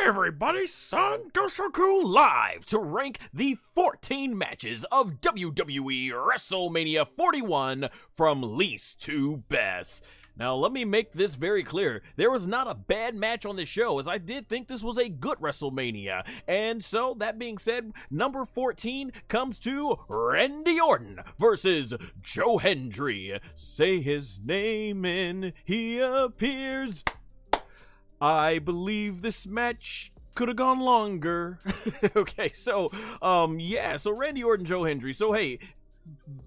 everybody, SonGoshuaku live to rank the 14 matches of WWE WrestleMania 41 from least to best. Now, let me make this very clear. There was not a bad match on this show, as I did think this was a good WrestleMania. And so, that being said, number 14 comes to Randy Orton versus Joe Hendry. Say his name and he appears. I believe this match could have gone longer. Okay, so, so Randy Orton, Joe Hendry. So, hey,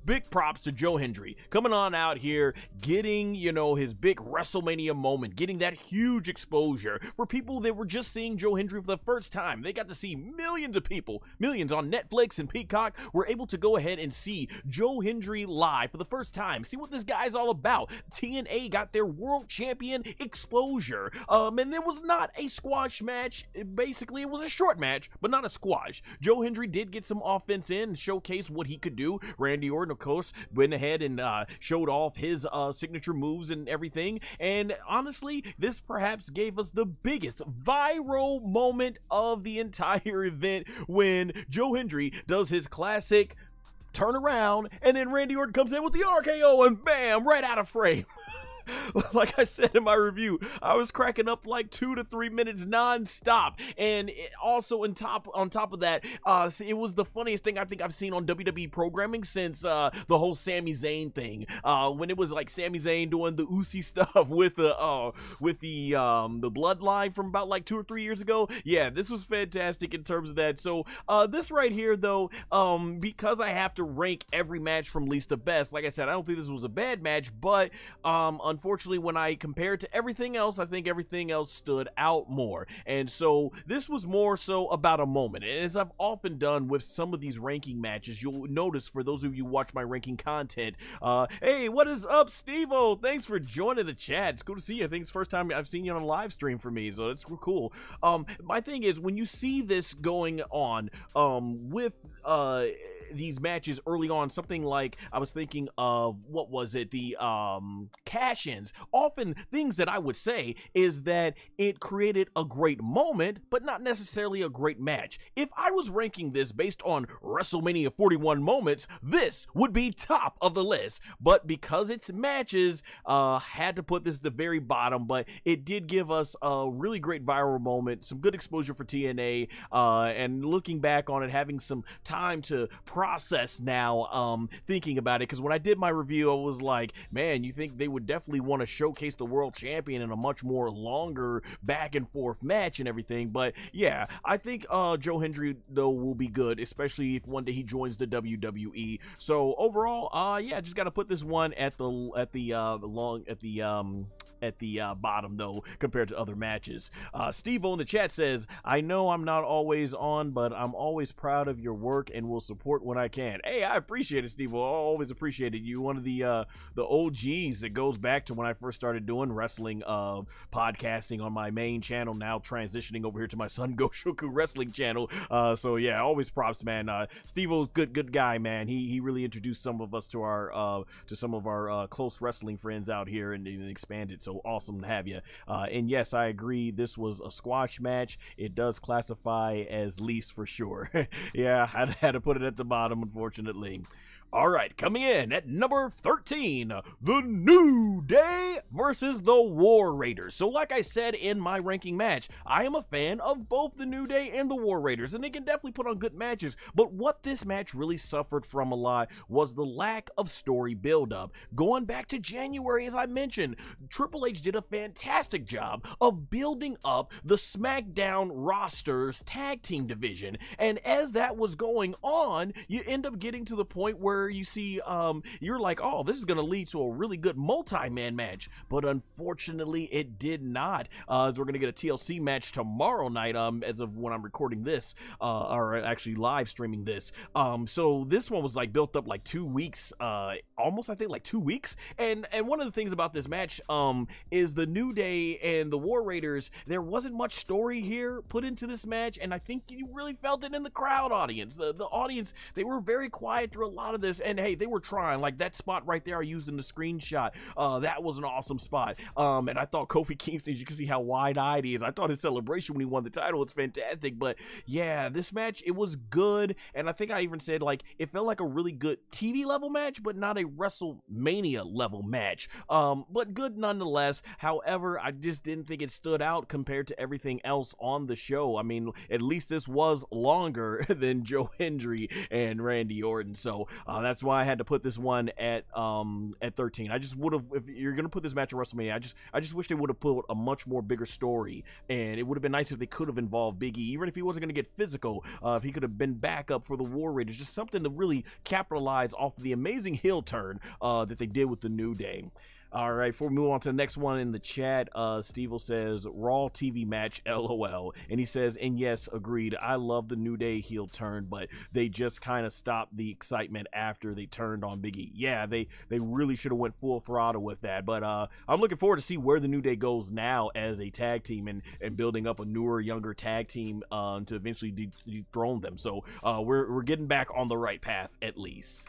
big props to Joe Hendry coming on out here, getting, his big WrestleMania moment, getting that huge exposure for people that were just seeing Joe Hendry for the first time. They got to see millions of people, millions on Netflix and Peacock, were able to go ahead and see Joe Hendry live for the first time, see what this guy's all about. TNA got their world champion exposure, and it was not a squash match. Basically, it was a short match, but not a squash. Joe Hendry did get some offense in and showcase what he could do. Randy Orton, of course, went ahead and showed off his signature moves and everything. And honestly, this perhaps gave us the biggest viral moment of the entire event when Joe Hendry does his classic turn around, and then Randy Orton comes in with the RKO and bam, right out of frame. Like I said in my review, I was cracking up like 2 to 3 minutes non-stop. And also on top of that, it was the funniest thing I think I've seen on WWE programming since the whole Sami Zayn thing. When it was like Sami Zayn doing the Usi stuff with the bloodline from about like 2 or 3 years ago. Yeah, this was fantastic in terms of that. So this right here though, because I have to rank every match from least to best, like I said, I don't think this was a bad match, but unfortunately, when I compare it to everything else, I think everything else stood out more. And so this was more so about a moment. And as I've often done with some of these ranking matches, you'll notice, for those of you who watch my ranking content, hey, what is up, Steve-O? Thanks for joining the chat. It's cool to see you. I think it's the first time I've seen you on a live stream for me, so it's cool. My thing is, when you see this going on with these matches early on, something like, I was thinking of, what was it, the cash-ins. Often things that I would say is that it created a great moment, but not necessarily a great match. If I was ranking this based on WrestleMania 41 moments, this would be top of the list. But because it's matches, had to put this at the very bottom, but it did give us a really great viral moment, some good exposure for TNA, and looking back on it, having some time to process now, thinking about it, because when I did my review, I was like, man, you think they would definitely want to showcase the world champion in a much more longer back and forth match and everything. But yeah, I think Joe Hendry though will be good, especially if one day he joins the WWE. So overall, yeah, just got to put this one at the bottom though, compared to other matches. Steve-O in the chat says, I know I'm not always on, but I'm always proud of your work and will support when I can. Hey, I appreciate it, Steve-O. I always appreciated you. One of the OGs that goes back to when I first started doing wrestling podcasting on my main channel, now transitioning over here to my SonGoshuaku wrestling channel. So yeah, always props, man. Steve-O's good guy, man. He really introduced some of us to some of our close wrestling friends out here and expanded. So awesome to have you. And yes, I agree, this was a squash match. It does classify as least for sure. Yeah, I had to put it at the bottom, unfortunately. All right, coming in at number 13, The New Day versus the War Raiders. So like I said in my ranking match, I am a fan of both the New Day and the War Raiders, and they can definitely put on good matches. But what this match really suffered from a lot was the lack of story buildup. Going back to January, as I mentioned, Triple H did a fantastic job of building up the SmackDown roster's tag team division. And as that was going on, you end up getting to the point where you see, you're like, oh, this is going to lead to a really good multi-man match. But unfortunately, it did not. We're going to get a TLC match tomorrow night, as of when I'm recording this, or actually live streaming this. So this one was like built up like 2 weeks, almost, I think, like 2 weeks. And one of the things about this match, is the New Day and the War Raiders, there wasn't much story here put into this match, and I think you really felt it in the crowd audience. The audience, they were very quiet through a lot of this. this, and hey, they were trying. Like that spot right there I used in the screenshot, that was an awesome spot. And I thought Kofi Kingston, you can see how wide-eyed he is. I thought his celebration when he won the title was fantastic. But yeah, this match, it was good, and I think I even said like it felt like a really good TV level match, but not a WrestleMania level match. But good nonetheless. However, I just didn't think it stood out compared to everything else on the show. I mean, at least this was longer than Joe Hendry and Randy Orton, so that's why I had to put this one at 13. I just would have, if you're gonna put this match at WrestleMania, I just wish they would have put a much more bigger story, and it would have been nice if they could have involved Big E, even if he wasn't gonna get physical. If he could have been backup for the War Raiders, just something to really capitalize off of the amazing heel turn that they did with the New Day. All right, before we move on to the next one in the chat, Steve says, Raw TV match, LOL. And he says, and yes, agreed, I love the New Day heel turn, but they just kind of stopped the excitement after they turned on Big E. Yeah, they really should have went full throttle with that. But I'm looking forward to see where the New Day goes now as a tag team and building up a newer, younger tag team to eventually dethrone them. So we're getting back on the right path, at least.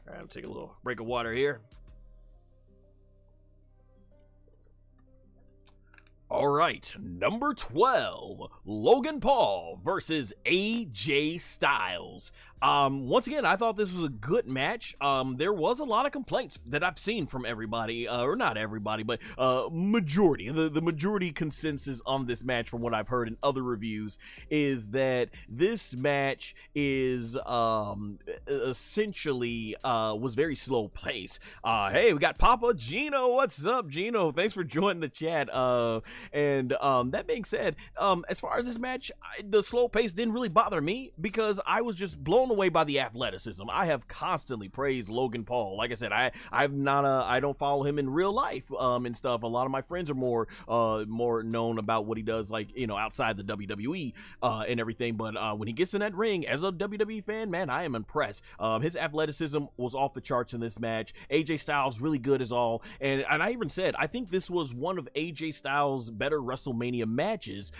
All right, I'll take a little break of water here. All right, number 12, Logan Paul versus AJ Styles. Once again, I thought this was a good match. There was a lot of complaints that I've seen from everybody, or not everybody, but majority. The majority consensus on this match, from what I've heard in other reviews, is that this match is essentially was very slow paced. Hey, we got Papa Gino. What's up, Gino? Thanks for joining the chat. And that being said, as far as this match, the slow pace didn't really bother me because I was just blown away by the athleticism. I have constantly praised Logan Paul. Like I said, I don't follow him in real life and stuff. A lot of my friends are more known about what he does, like, you know, outside the WWE and everything. But when he gets in that ring, as a WWE fan, man, I am impressed. His athleticism was off the charts in this match. AJ Styles really good as all, and I even said I think this was one of AJ Styles' better WrestleMania matches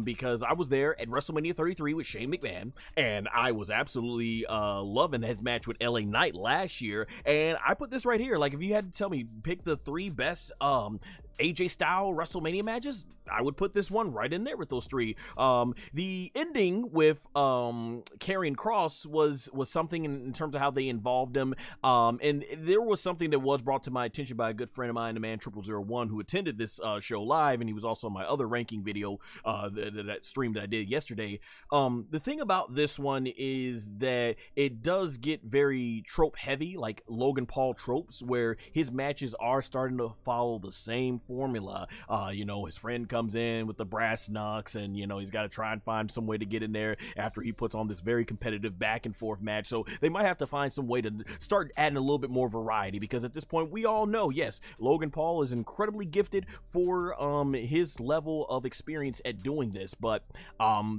because I was there at WrestleMania 33 with Shane McMahon, and I was absolutely loving his match with LA Knight last year. And I put this right here. Like, if you had to tell me pick the 3 best AJ style WrestleMania matches, I would put this one right in there with those 3. The ending with Karrion Kross was something in terms of how they involved him, and there was something that was brought to my attention by a good friend of mine, the man 0001, who attended this show live, and he was also on my other ranking video, that stream that I did yesterday. The thing about this one is that it does get very trope heavy, like Logan Paul tropes, where his matches are starting to follow the same formula. You know, his friend comes in with the brass knucks, and you know, he's got to try and find some way to get in there after he puts on this very competitive back and forth match. So they might have to find some way to start adding a little bit more variety, because at this point we all know, yes, Logan Paul is incredibly gifted for his level of experience at doing this, but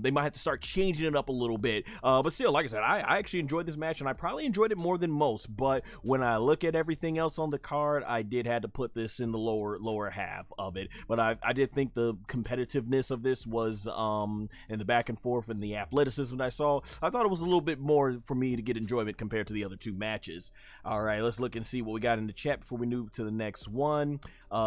they might have to start changing it up a little bit. But still, like I said, I actually enjoyed this match, and I probably enjoyed it more than most. But when I look at everything else on the card, I did have to put this in the lower half of it. But I did think the competitiveness of this was and the back and forth and the athleticism that I saw, I thought it was a little bit more for me to get enjoyment compared to the other 2 matches. All right, let's look and see what we got in the chat before we move to the next one.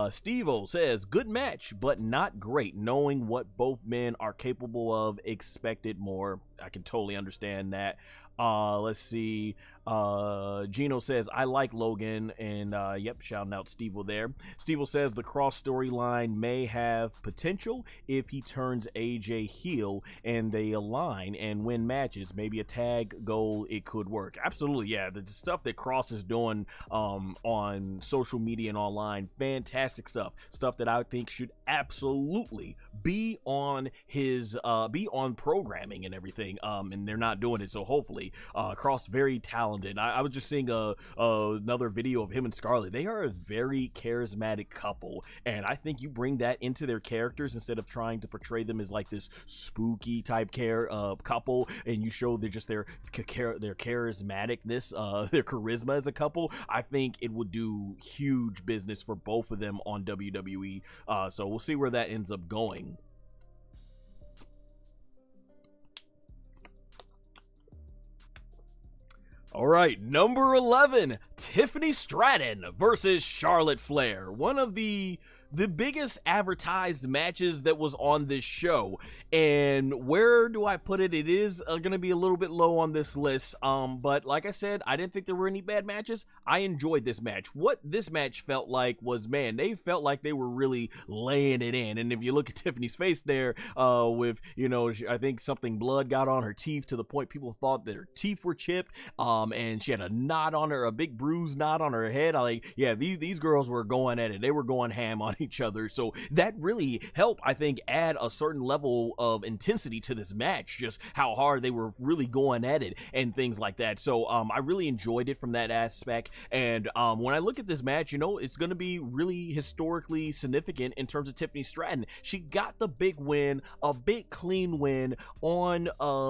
Steve-O says, good match, but not great. Knowing what both men are capable of, expected more. I can totally understand that. Let's see. Gino says, I like Logan, and yep, shouting out Steve-O there. Steve-O says the Cross storyline may have potential if he turns AJ heel and they align and win matches. Maybe a tag goal, it could work. Absolutely, yeah. The stuff that Cross is doing on social media and online, fantastic stuff. Stuff that I think should absolutely be on his be on programming and everything. And they're not doing it, so hopefully. Cross very talented. I was just seeing another video of him and Scarlett. They are a very charismatic couple, and I think you bring that into their characters instead of trying to portray them as like this spooky type couple, and you show their charismaticness, their charisma as a couple. I think it would do huge business for both of them on WWE. So we'll see where that ends up going. All right, number 11, Tiffany Stratton versus Charlotte Flair. One of the biggest advertised matches that was on this show. And where do I put it? It is going to be a little bit low on this list. But like I said, I didn't think there were any bad matches. I enjoyed this match. What this match felt like was, man, they felt like they were really laying it in. And if you look at Tiffany's face there, with, you know, I think something blood got on her teeth to the point people thought that her teeth were chipped. And she had a knot on her, a big bruised knot on her head. Yeah, these girls were going at it. They were going ham on each other. So that really helped, I think, add a certain level of intensity to this match, just how hard they were really going at it and things like that. So I really enjoyed it from that aspect. And when I look at this match, you know, it's going to be really historically significant in terms of Tiffany Stratton. She got the big win, a big clean win on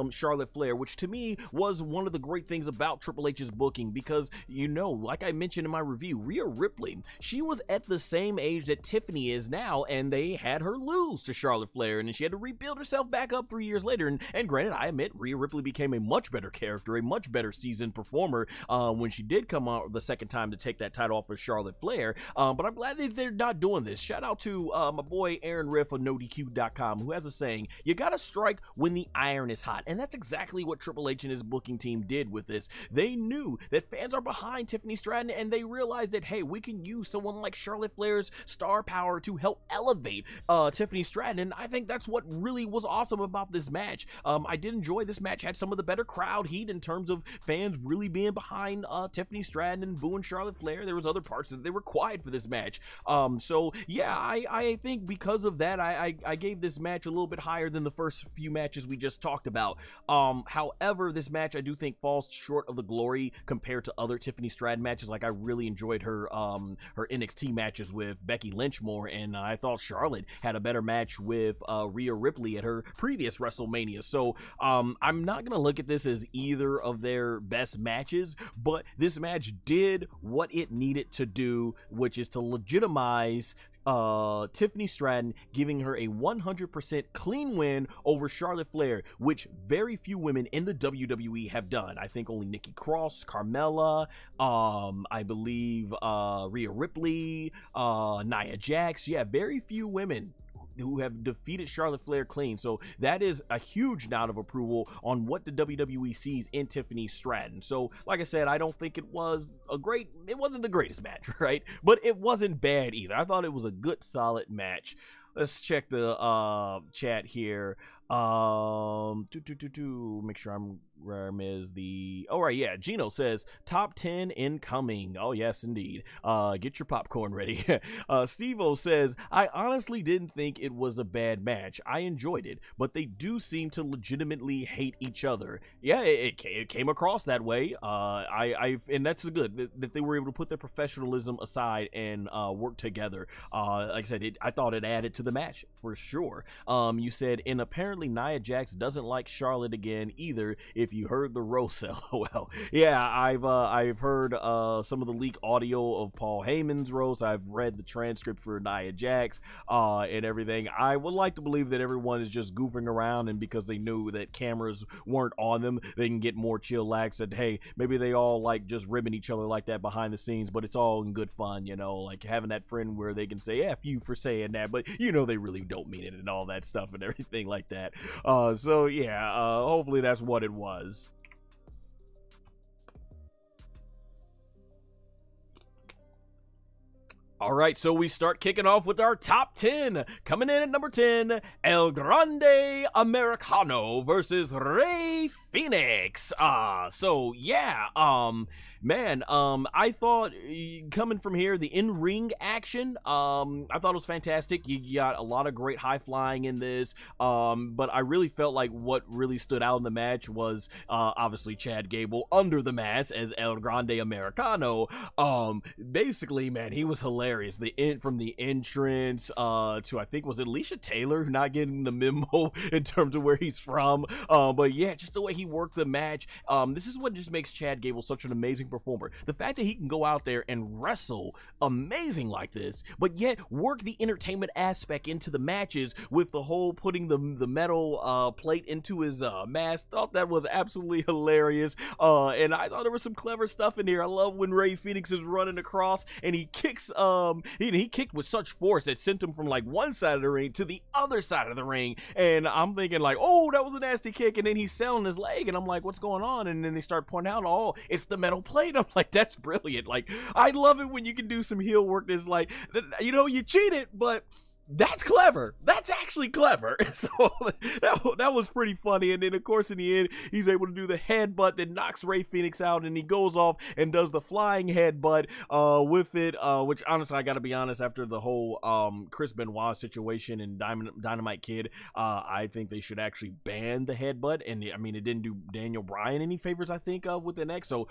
Charlotte Flair, which to me was one of the great things about Triple H's booking, because, you know, like I mentioned in my review, Rhea Ripley, she was at the same age that Tiffany is now, and they had her lose to Charlotte Flair, and then she had to rebuild herself back up 3 years later. And granted, I admit, Rhea Ripley became a much better character, a much better seasoned performer when she did come out the second time to take that title off of Charlotte Flair. But I'm glad that they're not doing this. Shout out to my boy Aaron Riff of NoDQ.com, who has a saying, you gotta strike when the iron is hot. And that's exactly what Triple H and his booking team did with this. They knew that fans are behind Tiffany Stratton, and they realized that, hey, we can use someone like Charlotte Flair's star power to help elevate Tiffany Stratton. And I think that's what really was awesome about this match. I did enjoy this match. Had some of the better crowd heat in terms of fans really being behind Tiffany Stratton and booing Charlotte Flair. There was other parts that they were quiet for this match. So yeah, I think because of that, I gave this match a little bit higher than the first few matches we just talked about. However, this match I do think falls short of the glory compared to other Tiffany Stratton matches. Like, I really enjoyed her NXT matches with Becky Lynch more, and I thought Charlotte had a better match with Rhea Ripley at her previous WrestleMania. So I'm not gonna look at this as either of their best matches, but this match did what it needed to do, which is to legitimize Tiffany Stratton, giving her a 100% clean win over Charlotte Flair, which very few women in the WWE have done. I think only Nikki Cross, Carmella, I believe Rhea Ripley, Nia Jax. Yeah, very few women who have defeated Charlotte Flair clean. So that is a huge nod of approval on what the WWE sees in Tiffany Stratton. So like I said, I don't think it wasn't the greatest match, right? But it wasn't bad either. I thought it was a good, solid match. Let's check the chat here. Make sure I'm where is the, oh right, yeah, Gino says top 10 incoming. Oh yes, indeed. Get your popcorn ready. Steve-O says, I honestly didn't think it was a bad match. I enjoyed it, but they do seem to legitimately hate each other. Yeah, it came across that way. And that's good that they were able to put their professionalism aside and work together. Like I said, I thought it added to the match for sure. You said, and apparently Nia Jax doesn't like Charlotte again either, if you heard the roast. Well, yeah, I've heard some of the leaked audio of Paul Heyman's roast. I've read the transcript for Nia Jax and everything. I would like to believe that everyone is just goofing around, and because they knew that cameras weren't on them, they can get more chillax, and hey, maybe they all like just ribbing each other like that behind the scenes, but it's all in good fun, you know, like having that friend where they can say F you for saying that, but you know they really don't mean it and all that stuff and everything like that. So yeah, hopefully that's what it was. All right, so we start kicking off with our top 10. Coming in at number 10, El Grande Americano versus Rey Fenix. So yeah, man, I thought coming from here, the in-ring action, I thought it was fantastic. You got a lot of great high flying in this, but I really felt like what really stood out in the match was obviously Chad Gable under the mask as El Grande Americano. Basically, man, he was hilarious. From the entrance to, I think, was it Alicia Taylor not getting the memo in terms of where he's from, but yeah, just the way he he worked the match. This is what just makes Chad Gable such an amazing performer. The fact that he can go out there and wrestle amazing like this, but yet work the entertainment aspect into the matches with the whole putting the metal plate into his mask. Thought that was absolutely hilarious. And I thought there was some clever stuff in here. I love when Rey Fenix is running across and he kicks, he kicked with such force that sent him from like one side of the ring to the other side of the ring. And I'm thinking like, oh, that was a nasty kick. And then he's selling his leg and I'm like, what's going on? And then they start pointing out, oh, it's the metal plate. I'm like, that's brilliant. Like, I love it when you can do some heel work that's like, you know, you cheated, but that's clever. That's actually clever. So that was pretty funny. And then of course in the end he's able to do the headbutt that knocks Rey Fenix out, and he goes off and does the flying headbutt with it, which honestly I gotta be honest, after the whole Chris Benoit situation and Dynamite Kid, I think they should actually ban the headbutt. And I mean, it didn't do Daniel Bryan any favors, I think, with the neck. So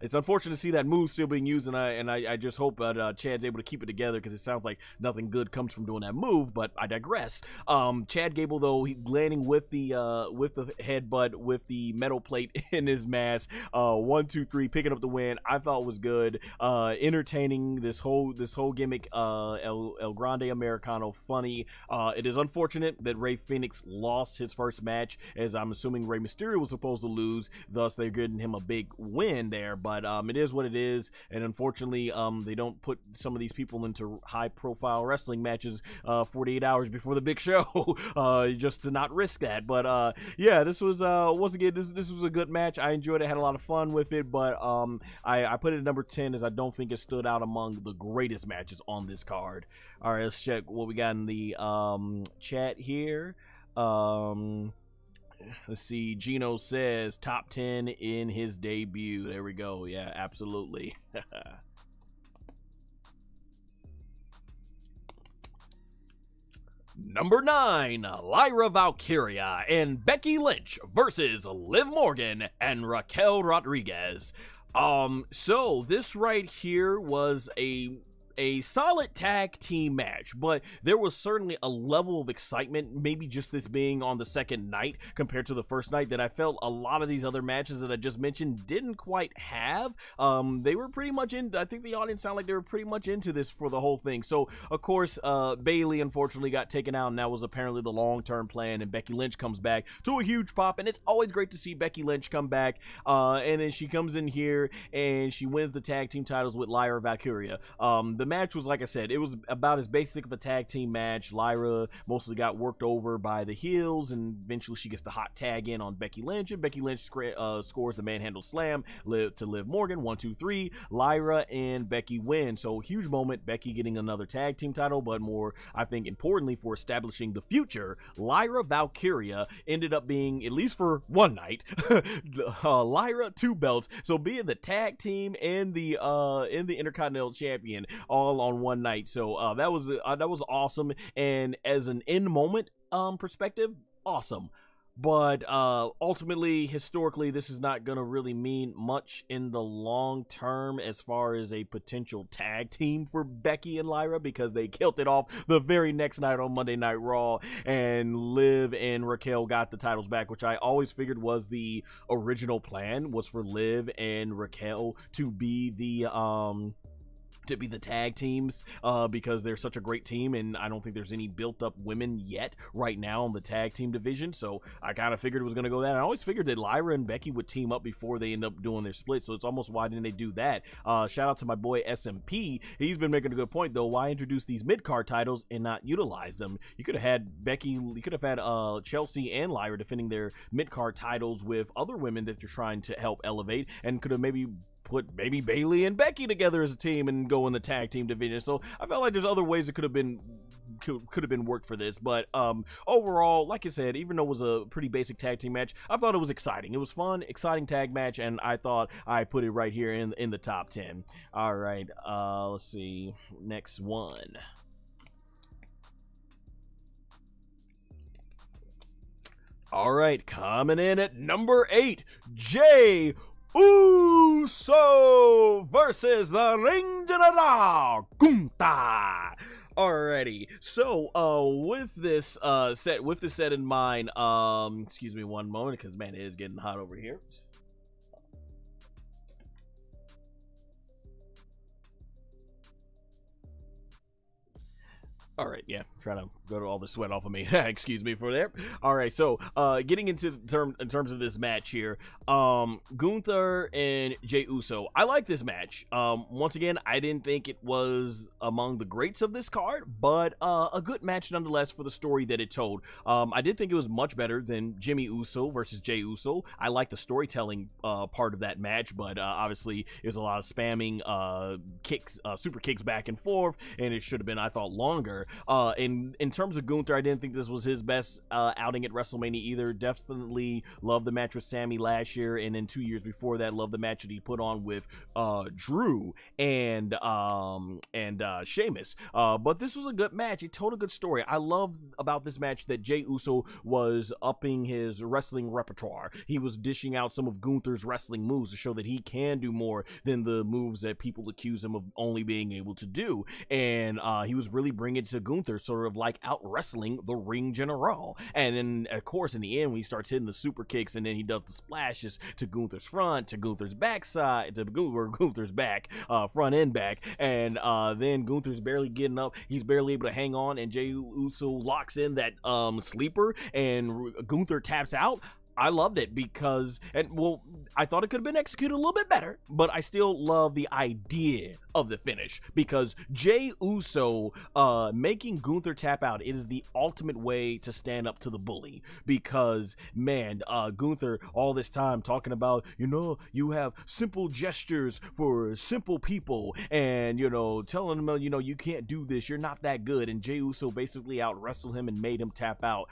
it's unfortunate to see that move still being used, and I just hope that Chad's able to keep it together, because it sounds like nothing good comes from doing that move, but I digress. Chad Gable, though, he landing with the headbutt with the metal plate in his mask. 1, 2, 3, picking up the win. I thought was good. Entertaining, this whole gimmick. El Grande Americano, funny. It is unfortunate that Rey Fenix lost his first match, as I'm assuming Rey Mysterio was supposed to lose. Thus, they're giving him a big win there. But it is what it is, and unfortunately, they don't put some of these people into high-profile wrestling matches 48 hours before the big show, just to not risk that. But yeah, this was once again, this was a good match. I enjoyed it, had a lot of fun with it, but I put it at number 10, as I don't think it stood out among the greatest matches on this card. All right, let's check what we got in the chat here. Let's see. Gino says top 10 in his debut. There we go. Yeah, absolutely. Number 9, Lyra Valkyria and Becky Lynch versus Liv Morgan and Raquel Rodriguez. So this right here was a solid tag team match, but there was certainly a level of excitement, maybe just this being on the second night compared to the first night, that I felt a lot of these other matches that I just mentioned didn't quite have. They were pretty much in, I think the audience sounded like they were pretty much into this for the whole thing. So of course Bayley unfortunately got taken out, and that was apparently the long-term plan, and Becky Lynch comes back to a huge pop, and it's always great to see Becky Lynch come back, and then she comes in here and she wins the tag team titles with Lyra Valkyria. The match was, like I said, it was about as basic of a tag team match. Lyra mostly got worked over by the heels, and eventually she gets the hot tag in on Becky Lynch, and Becky Lynch scores the manhandle slam to Liv Morgan. 1, 2, 3. Lyra and Becky win. So huge moment, Becky getting another tag team title, but more, I think, importantly for establishing the future, Lyra Valkyria ended up being, at least for one night, Lyra 2 belts. So being the tag team and the Intercontinental Champion all on one night. So that was awesome, and as an in moment perspective, awesome. But ultimately, historically, this is not going to really mean much in the long term as far as a potential tag team for Becky and Lyra, because they killed it off the very next night on Monday Night Raw, and Liv and Raquel got the titles back, which I always figured was the original plan, was for Liv and Raquel to be the tag teams, because they're such a great team, and I don't think there's any built-up women yet right now in the tag team division. So I kind of figured it was going to go that. I always figured that Lyra and Becky would team up before they end up doing their split, so it's almost, why didn't they do that? Shout out to my boy SMP. He's been making a good point, though. Why introduce these mid-card titles and not utilize them? You could have had Becky, you could have had Chelsea and Lyra defending their mid-card titles with other women that you're trying to help elevate, and could have maybe put Bayley and Becky together as a team and go in the tag team division. So I felt like there's other ways it could have been worked for this. But overall, like I said, even though it was a pretty basic tag team match, I thought it was exciting. It was fun, exciting tag match, and I thought I put it right here in the top 10. All right, let's see, next one. All right, coming in at number 8, Jay Uso versus the Ring General Gunta. Alrighty, so with this set in mind, excuse me one moment, because man, it is getting hot over here. All right, yeah, trying to go to all the sweat off of me. Excuse me for that. All right, so getting into in terms of this match here, Gunther and Jey Uso. I like this match. Once again, I didn't think it was among the greats of this card, but a good match nonetheless for the story that it told. I did think it was much better than Jimmy Uso versus Jey Uso. I like the storytelling part of that match, but obviously there's a lot of spamming kicks, super kicks back and forth, and it should have been, I thought, longer. In terms of Gunther, I didn't think this was his best outing at WrestleMania either. Definitely loved the match with Sammy last year, and then 2 years before that, loved the match that he put on with Drew and Sheamus. But this was a good match. It told a good story. I love about this match that Jey Uso was upping his wrestling repertoire. He was dishing out some of Gunther's wrestling moves to show that he can do more than the moves that people accuse him of only being able to do. And he was really bringing it to Gunther, sort of like out wrestling the Ring General. And then, of course, in the end, when he starts hitting the super kicks and then he does the splashes to Gunther's front, to Gunther's backside, to Gunther's back, front and back, and then Gunther's barely getting up. He's barely able to hang on, and Jey Uso locks in that sleeper, and Gunther taps out. I loved it because, I thought it could have been executed a little bit better, but I still love the idea of the finish, because Jey Uso making Gunther tap out, it is the ultimate way to stand up to the bully, because man, Gunther all this time talking about, you have simple gestures for simple people, and telling him, you can't do this, you're not that good, and Jey Uso basically out wrestled him and made him tap out.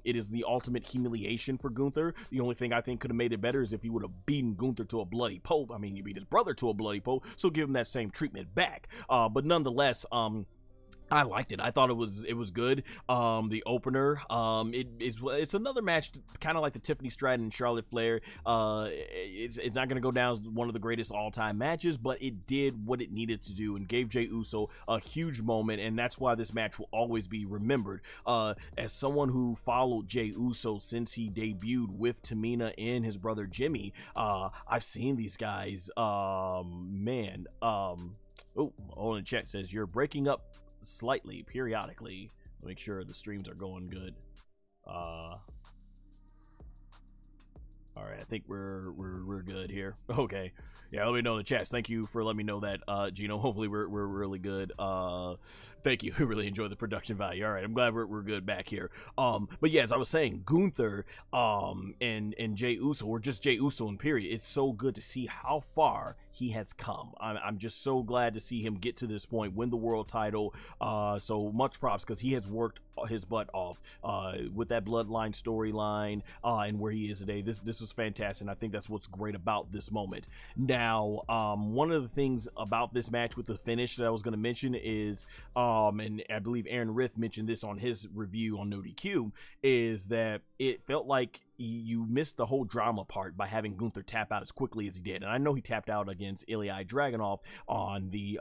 It is the ultimate humiliation for Gunther. The only thing I think could have made it better is if he would have beaten Gunther to a bloody pulp. I mean, he beat his brother to a bloody pulp, so give him that same treatment back. But nonetheless, I liked it. I thought it was good. The opener, it's another match kind of like the Tiffany Stratton and Charlotte Flair. It's not going to go down as one of the greatest all-time matches, but it did what it needed to do and gave Jey Uso a huge moment, and that's why this match will always be remembered. As someone who followed Jey Uso since he debuted with Tamina and his brother Jimmy, I've seen these guys. Oh, Olin Check says you're breaking up slightly periodically. Make sure the streams are going good. All right, I think we're good here. Okay, yeah, let me know in the chats. Thank you for letting me know that, Gino. Hopefully we're really good. Thank you. We really enjoy the production value. All right, I'm glad we're good back here. But yeah, as I was saying, Gunther and Jey Uso, or just Jey Uso in period, it's so good to see how far he has come. I'm just so glad to see him get to this point, win the world title. So much props, because he has worked his butt off with that bloodline storyline and where he is today. This was fantastic, and I think that's what's great about this moment. Now, one of the things about this match with the finish that I was going to mention is, and I believe Aaron Riff mentioned this on his review on NoDQ, is that it felt like you missed the whole drama part by having Gunther tap out as quickly as he did. And I know he tapped out against Ilya Dragunov on the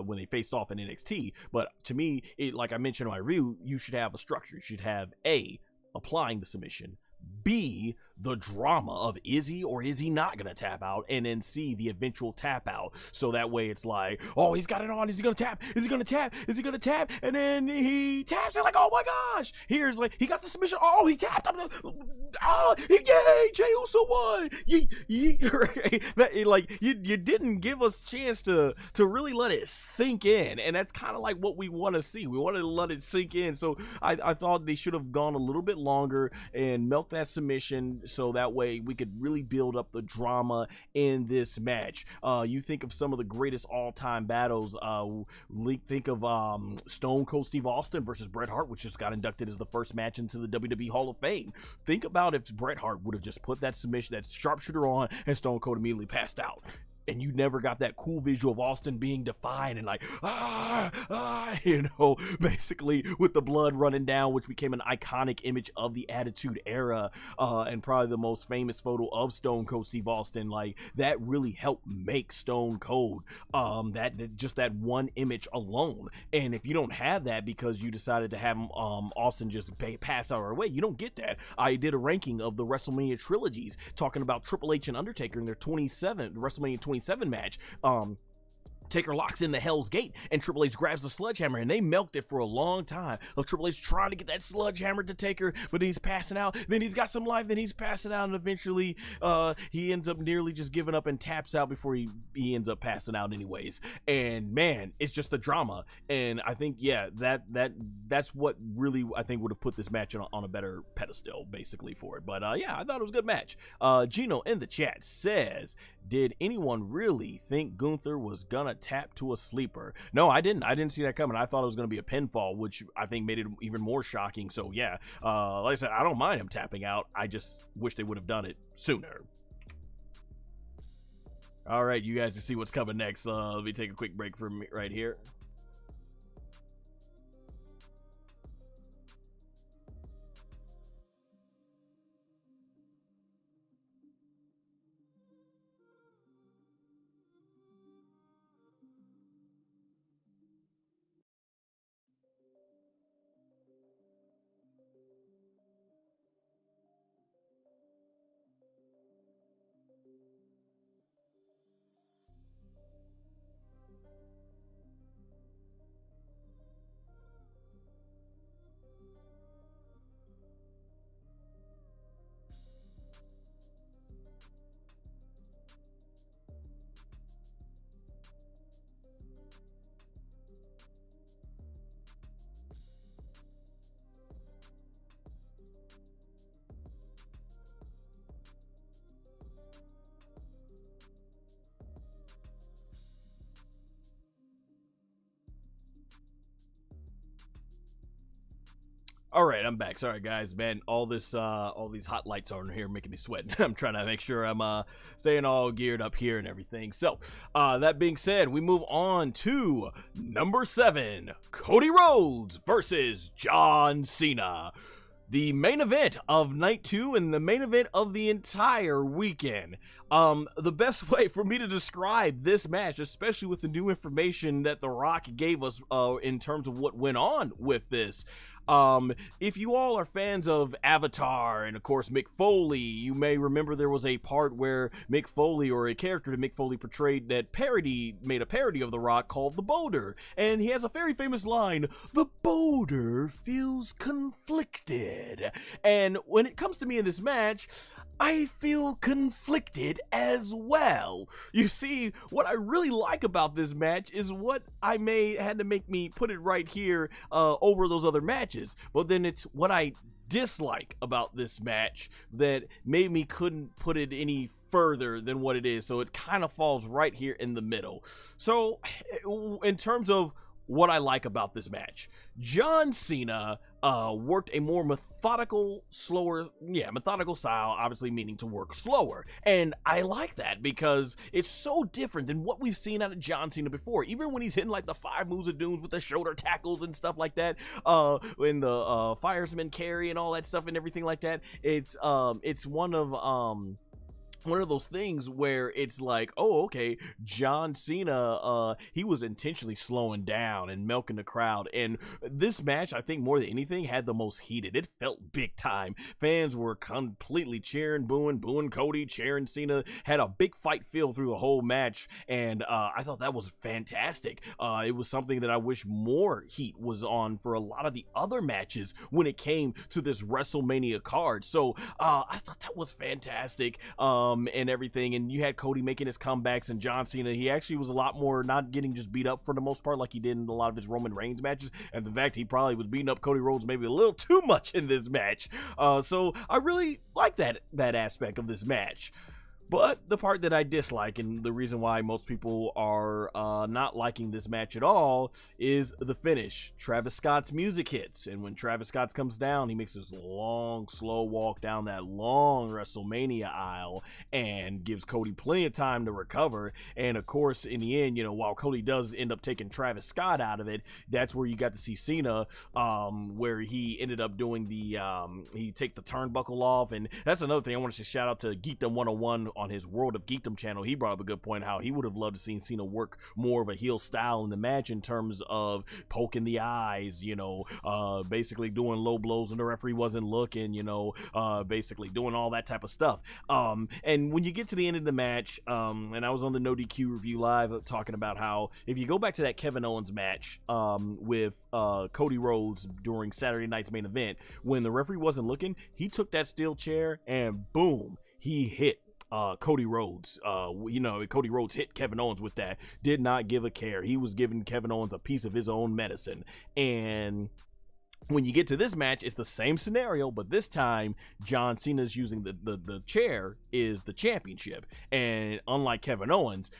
when they faced off in NXT, but to me, like I mentioned in my review, you should have a structure. You should have A, applying the submission, B, the drama of is he or is he not gonna tap out, and then C, the eventual tap out. So that way it's like, oh, he's got it on, is he gonna tap, is he gonna tap, is he gonna tap, and then he taps and like, oh my gosh, here's like, he got the submission, oh, he tapped, oh, yay, Jey Uso won. Like, you didn't give us a chance to really let it sink in, and that's kind of like what we want to see. We want to let it sink in. So I thought they should have gone a little bit longer and milked that submission, so that way we could really build up the drama in this match. You think of some of the greatest all-time battles. Think of Stone Cold Steve Austin versus Bret Hart, which just got inducted as the first match into the WWE Hall of Fame. Think about if Bret Hart would have just put that submission, that sharpshooter on, and Stone Cold immediately passed out. and you never got that cool visual of Austin being defiant and like, basically with the blood running down, which became an iconic image of the Attitude Era, and probably the most famous photo of Stone Cold Steve Austin. Like, that really helped make Stone Cold, that one image alone. And if you don't have that because you decided to have Austin just pass out our way, you don't get that. I did a ranking of the WrestleMania trilogies talking about Triple H and Undertaker in their WrestleMania 27 match. Taker locks in the Hell's Gate, and Triple H grabs the sledgehammer, and they milked it for a long time of Triple H trying to get that sledgehammer to Taker, but he's passing out, then he's got some life, then he's passing out, and eventually he ends up nearly just giving up and taps out before he ends up passing out anyways. And man, it's just the drama, and I think, yeah, that's what really, I think, would have put this match on a better pedestal, basically, for it. But yeah, I thought it was a good match. Gino in the chat says, did anyone really think Gunther was gonna tap to a sleeper? No, I didn't see that coming. I thought it was going to be a pinfall, which I think made it even more shocking. So yeah, like I said, I don't mind him tapping out. I just wish they would have done it sooner. All right, you guys can see what's coming next. Let me take a quick break from right here. All right, I'm back. Sorry, guys, man. All these hot lights on here making me sweat. I'm trying to make sure I'm staying all geared up here and everything. So, that being said, we move on to number 7, Cody Rhodes versus John Cena. The main event of night 2 and the main event of the entire weekend. The best way for me to describe this match, especially with the new information that The Rock gave us in terms of what went on with this. If you all are fans of Avatar and of course Mick Foley, you may remember there was a part where Mick Foley, or a character that Mick Foley portrayed, that made a parody of The Rock called the Boulder, and he has a very famous line, "The Boulder feels conflicted." And when it comes to me in this match, I feel conflicted as well. You see, what I really like about this match is what had to make me put it right here over those other matches. But then it's what I dislike about this match that made me couldn't put it any further than what it is. So it kind of falls right here in the middle. So in terms of what I like about this match, John Cena worked a more methodical style, obviously meaning to work slower. And I like that because it's so different than what we've seen out of John Cena before. Even when he's hitting like the 5 moves of dooms with the shoulder tackles and stuff like that, in the fireman carry and all that stuff and everything like that, it's one of those things where it's like, oh, okay, John Cena, he was intentionally slowing down and milking the crowd. And this match, I think more than anything, had the most heated. It felt big time. Fans were completely cheering, booing Cody, cheering Cena. Had a big fight feel through the whole match. And I thought that was fantastic. It was something that I wish more heat was on for a lot of the other matches when it came to this WrestleMania card. So I thought that was fantastic. And everything, and you had Cody making his comebacks, and John Cena, he actually was a lot more not getting just beat up for the most part like he did in a lot of his Roman Reigns matches, and the fact he probably was beating up Cody Rhodes maybe a little too much in this match. So I really like that aspect of this match. But the part that I dislike, and the reason why most people are not liking this match at all, is the finish. Travis Scott's music hits, and when Travis Scott comes down, he makes this long, slow walk down that long WrestleMania aisle and gives Cody plenty of time to recover. And of course, in the end, while Cody does end up taking Travis Scott out of it, that's where you got to see Cena, where he ended up doing the he take the turnbuckle off. And that's another thing I want to shout out to Geekdom 101 on his World of Geekdom channel. He brought up a good point how he would have loved to see Cena work more of a heel style in the match in terms of poking the eyes, basically doing low blows when the referee wasn't looking, basically doing all that type of stuff. And when you get to the end of the match, and I was on the No DQ review live talking about how if you go back to that Kevin Owens match with Cody Rhodes during Saturday night's main event, when the referee wasn't looking, he took that steel chair and boom, he hit Cody Rhodes. Cody Rhodes hit Kevin Owens with that. Did not give a care. He was giving Kevin Owens a piece of his own medicine. And when you get to this match, it's the same scenario, but this time John Cena's using the chair is the championship. And unlike Kevin Owens,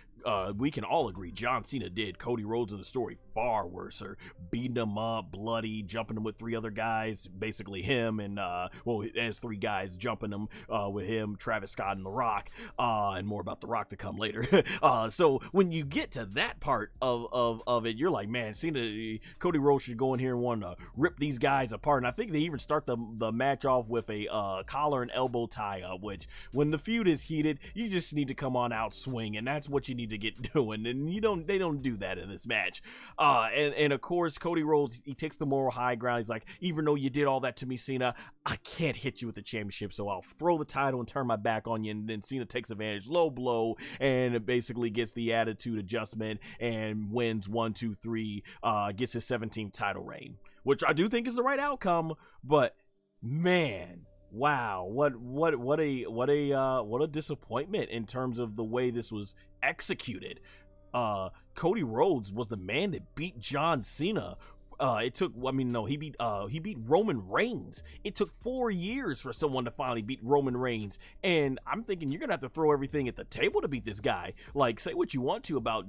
we can all agree John Cena did Cody Rhodes in the story far worse, beating him up, bloody, jumping him with three other guys, basically him and as three guys jumping him with him, Travis Scott, and The Rock, and more about The Rock to come later. So when you get to that part of it, you're like, man, Cody Rhodes should go in here and want to rip these guys apart. And I think they even start the match off with a collar and elbow tie up, which when the feud is heated, you just need to come on out swinging. That's what you need to get doing, and they don't do that in this match. And of course, Cody Rhodes, he takes the moral high ground. He's like, even though you did all that to me, Cena, I can't hit you with the championship, so I'll throw the title and turn my back on you. And then Cena takes advantage, low blow, and it basically gets the attitude adjustment and wins 1, 2, 3, gets his 17th title reign, which I do think is the right outcome. But man, wow, what a disappointment in terms of the way this was executed. Cody Rhodes was the man that beat John Cena. He beat Roman Reigns. It took 4 years for someone to finally beat Roman Reigns. And I'm thinking you're going to have to throw everything at the table to beat this guy. Like, say what you want to about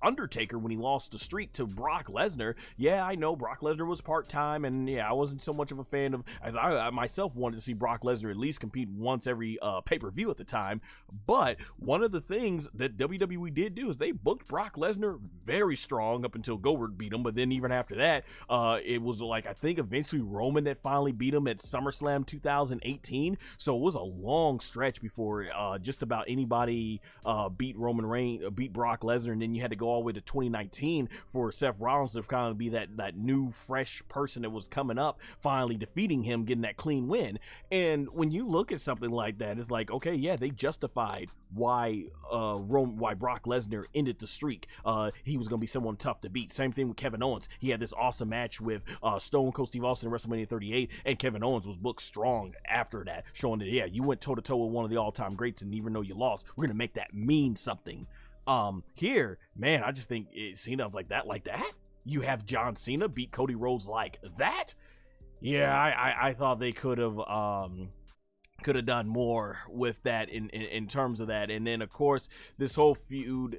Undertaker when he lost the streak to Brock Lesnar. Yeah, I know Brock Lesnar was part-time, and yeah, I wasn't so much of a fan of, as I myself wanted to see Brock Lesnar at least compete once every pay-per-view at the time. But one of the things that WWE did do is they booked Brock Lesnar very strong up until Goldberg beat him, but then even after that, it was like, I think eventually Roman that finally beat him at SummerSlam 2018. So it was a long stretch before just about anybody beat Brock Lesnar, and then you had to go all the way to 2019 for Seth Rollins to kind of be that new fresh person that was coming up, finally defeating him, getting that clean win. And when you look at something like that, it's like, okay, yeah, they justified why Brock Lesnar ended the streak. He was going to be someone tough to beat. Same thing with Kevin Owens. He had this awesome match with Stone Cold Steve Austin in WrestleMania 38, and Kevin Owens was booked strong after that, showing that, yeah, you went toe-to-toe with one of the all-time greats, and even though you lost, we're going to make that mean something. Here, man, I just think Cena was like that. You have John Cena beat Cody Rhodes like that? Yeah, I thought they could have done more with that in terms of that. And then of course this whole feud,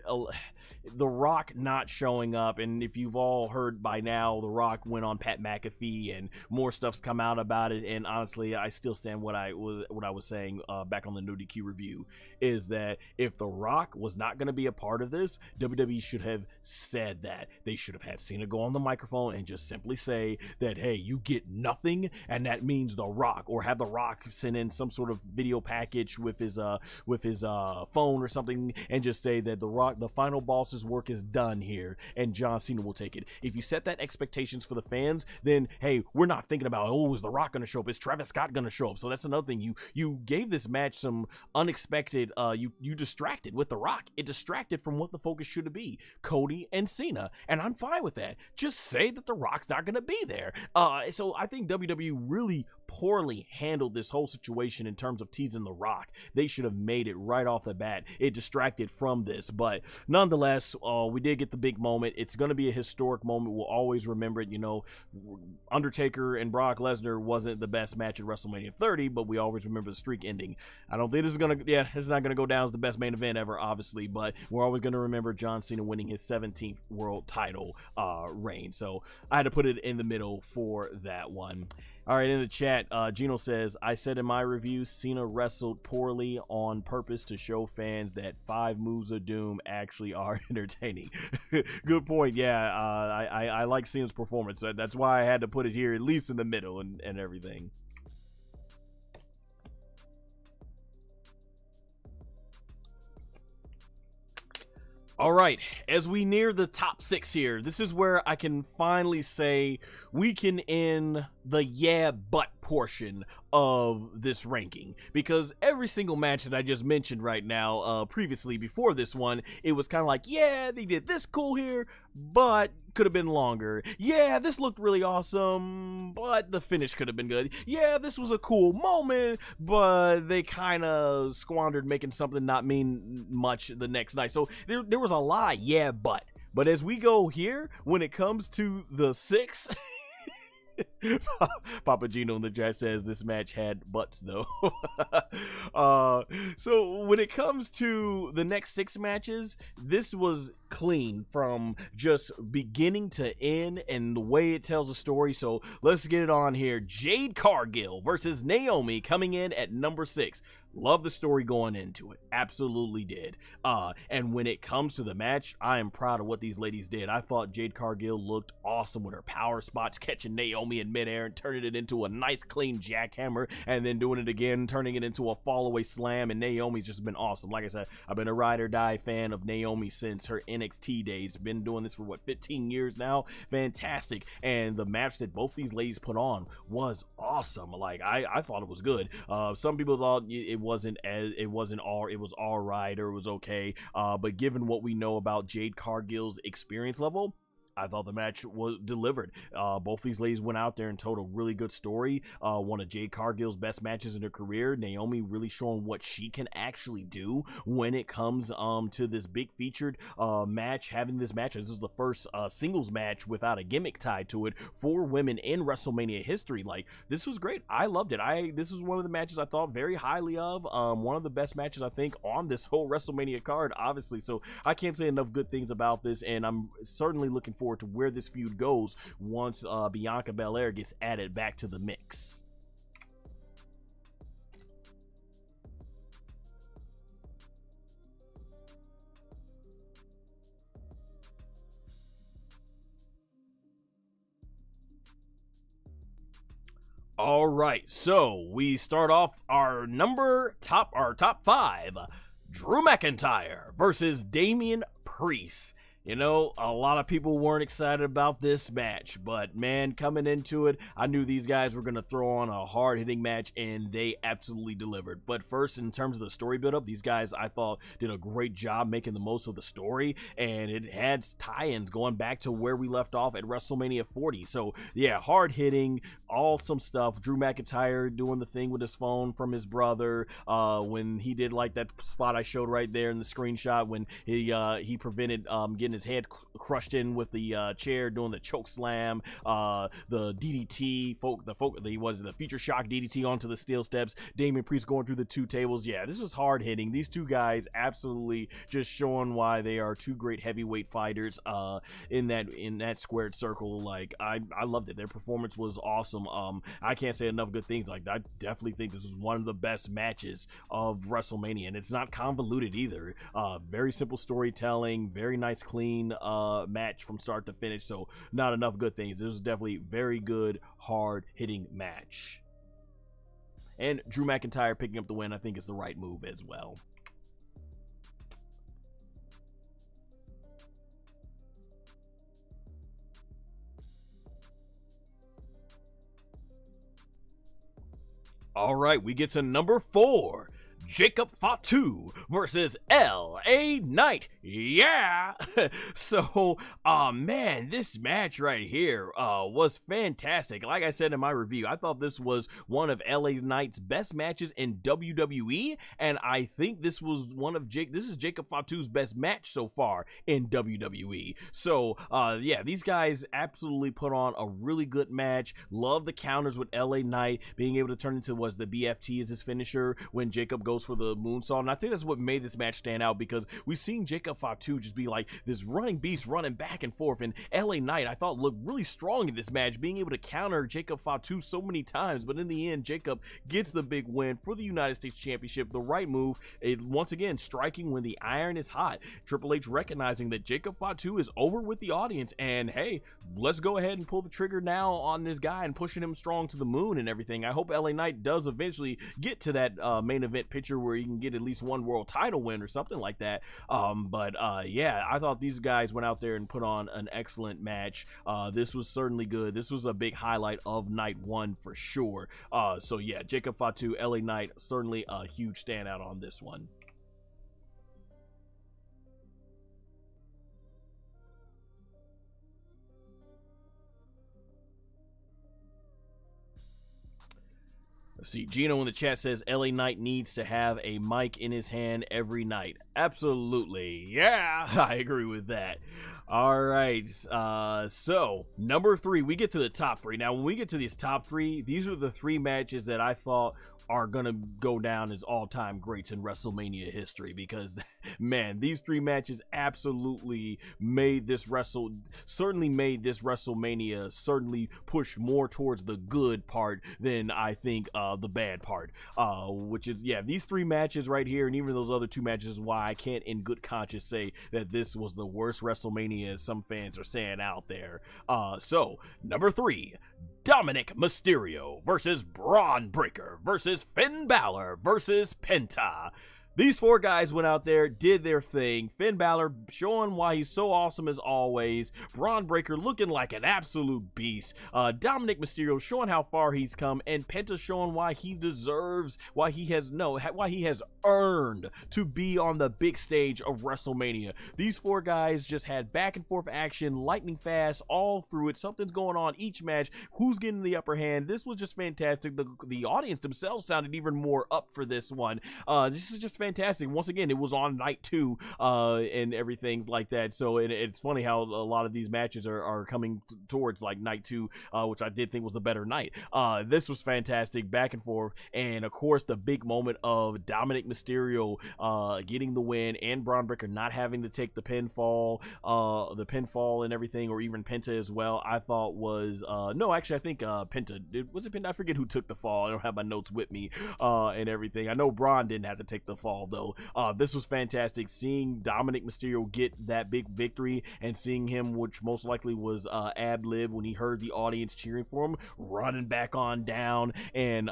The Rock not showing up, and if you've all heard by now, The Rock went on Pat McAfee and more stuff's come out about it. And honestly, I still stand what I was saying back on the No DQ review, is that if The Rock was not going to be a part of this, WWE should have said that. They should have had Cena go on the microphone and just simply say that, hey, you get nothing, and that means The Rock, or have The Rock send in some sort of video package with his phone or something, and just say that The Rock, the final boss's work is done here, and John Cena will take it. If you set that expectations for the fans, then hey, we're not thinking about, oh, is The Rock going to show up? Is Travis Scott going to show up? So that's another thing. You gave this match some unexpected. You distracted with The Rock. It distracted from what the focus should be: Cody and Cena. And I'm fine with that. Just say that The Rock's not going to be there. So I think WWE really poorly handled this whole situation in terms of teasing The Rock. They should have made it right off the bat. It distracted from this, but nonetheless, we did get the big moment. It's going to be a historic moment. We'll always remember it. You know, Undertaker and Brock Lesnar wasn't the best match at WrestleMania 30, but we always remember the streak ending. I don't think this is going to, this is not going to go down as the best main event ever, obviously, but we're always going to remember John Cena winning his 17th world title reign. So I had to put it in the middle for that one. All right, in the chat, Gino says, I said in my review, Cena wrestled poorly on purpose to show fans that 5 moves of doom actually are entertaining. Good point. Yeah, I like Cena's performance. That's why I had to put it here, at least in the middle and everything. All right, as we near the top 6 here, this is where I can finally say we can end the yeah but portion of this ranking, because every single match that I just mentioned right now, previously before this one, it was kind of like, yeah, they did this cool here, but could have been longer. Yeah, this looked really awesome, but the finish could have been good. Yeah, this was a cool moment, but they kind of squandered making something not mean much the next night. So there was a lot of yeah, but as we go here, when it comes to the 6, Papa Gino in the chat says this match had butts though. So when it comes to the next 6 matches, this was clean from just beginning to end and the way it tells a story. So let's get it on here. Jade Cargill versus Naomi coming in at number 6. Love the story going into it. Absolutely did. And when it comes to the match, I am proud of what these ladies did. I thought Jade Cargill looked awesome with her power spots, catching Naomi in midair and turning it into a nice clean jackhammer, and then doing it again, turning it into a fallaway slam. And Naomi's just been awesome. Like I said, I've been a ride or die fan of Naomi since her NXT days. Been doing this for what, 15 years now. Fantastic. And the match that both these ladies put on was awesome. Like I thought it was good. Some people thought it was all right or it was okay, but given what we know about Jade Cargill's experience level, I thought the match was delivered. Both these ladies went out there and told a really good story. One of Jade Cargill's best matches in her career. Naomi really showing what she can actually do when it comes to this big featured match. Having this match, this is the first singles match without a gimmick tied to it for women in WrestleMania history. Like, this was great. I loved it. This was one of the matches I thought very highly of. One of the best matches I think on this whole WrestleMania card, obviously. So I can't say enough good things about this, and I'm certainly looking forward to where this feud goes once Bianca Belair gets added back to the mix. All right, so we start off our top 5. Drew McIntyre versus Damian Priest. You know, a lot of people weren't excited about this match, but man, coming into it, I knew these guys were going to throw on a hard-hitting match, and they absolutely delivered. But first, in terms of the story build-up, these guys, I thought, did a great job making the most of the story, and it had tie-ins going back to where we left off at WrestleMania 40. So, yeah, hard-hitting, awesome stuff. Drew McIntyre doing the thing with his phone from his brother, when he did, like, that spot I showed right there in the screenshot, when he prevented getting his head crushed in with the chair, doing the choke slam, the DDT, the future shock DDT onto the steel steps, Damian Priest going through the 2 tables. Yeah, this was hard hitting. These 2 guys absolutely just showing why they are 2 great heavyweight fighters in that squared circle. Like, I loved it. Their performance was awesome. I can't say enough good things. Like, I definitely think this is one of the best matches of WrestleMania, and it's not convoluted either. Very simple storytelling, very nice clean match from start to finish. So not enough good things. It was definitely very good, hard hitting match, and Drew McIntyre picking up the win I think is the right move as well. All right, we get to number 4. Jacob Fatu versus LA Knight. Yeah. So, man, this match right here was fantastic. Like I said in my review, I thought this was one of LA Knight's best matches in WWE, and I think this was this is Jacob Fatu's best match so far in WWE. So, yeah, these guys absolutely put on a really good match. Love the counters with LA Knight being able to turn into the BFT as his finisher when Jacob goes for the moonsault, and I think that's what made this match stand out, because we've seen Jacob Fatu just be like this running beast running back and forth, and LA Knight I thought looked really strong in this match, being able to counter Jacob Fatu so many times, but in the end Jacob gets the big win for the United States Championship. The right move, once again striking when the iron is hot. Triple H recognizing that Jacob Fatu is over with the audience, and hey, let's go ahead and pull the trigger now on this guy and pushing him strong to the moon and everything. I hope LA Knight does eventually get to that main event picture where you can get at least one world title win or something like that. Yeah, I thought these guys went out there and put on an excellent match. This was certainly good. This was a big highlight of night one for sure. So yeah, Jacob Fatu, LA Knight, certainly a huge standout on this one. See, Gino in the chat says LA Knight needs to have a mic in his hand every night. Absolutely. Yeah, I agree with that. All right. So, number 3, we get to the top 3. Now, when we get to these top 3, these are the 3 matches that I thought are gonna go down as all-time greats in WrestleMania history, because man, these 3 matches absolutely made this WrestleMania certainly push more towards the good part than I think the bad part, which is, yeah, these 3 matches right here, and even those other 2 matches, is why I can't in good conscience say that this was the worst WrestleMania as some fans are saying out there. So number 3, Dominic Mysterio versus Braun Breaker versus Finn Balor versus Penta. These 4 guys went out there, did their thing. Finn Balor showing why he's so awesome as always. Braun Breaker looking like an absolute beast. Dominic Mysterio showing how far he's come, and Penta showing why he deserves, why he has earned to be on the big stage of WrestleMania. These 4 guys just had back and forth action, lightning fast, all through it. Something's going on each match. Who's getting the upper hand? This was just fantastic. The audience themselves sounded even more up for this one. This is just fantastic. Once again, it was on night 2 and everything's like that, so it's funny how a lot of these matches are coming towards like night 2, which I did think was the better night. This was fantastic, back and forth, and of course the big moment of Dominic Mysterio getting the win, and Braun Breaker not having to take the pinfall and everything, or even Penta as well. I thought was no, actually I think Penta, was it Penta? I forget who took the fall. I don't have my notes with me and everything. I know Braun didn't have to take the fall though. This was fantastic, seeing Dominic Mysterio get that big victory, and seeing him, which most likely was ad-lib, when he heard the audience cheering for him, running back on down and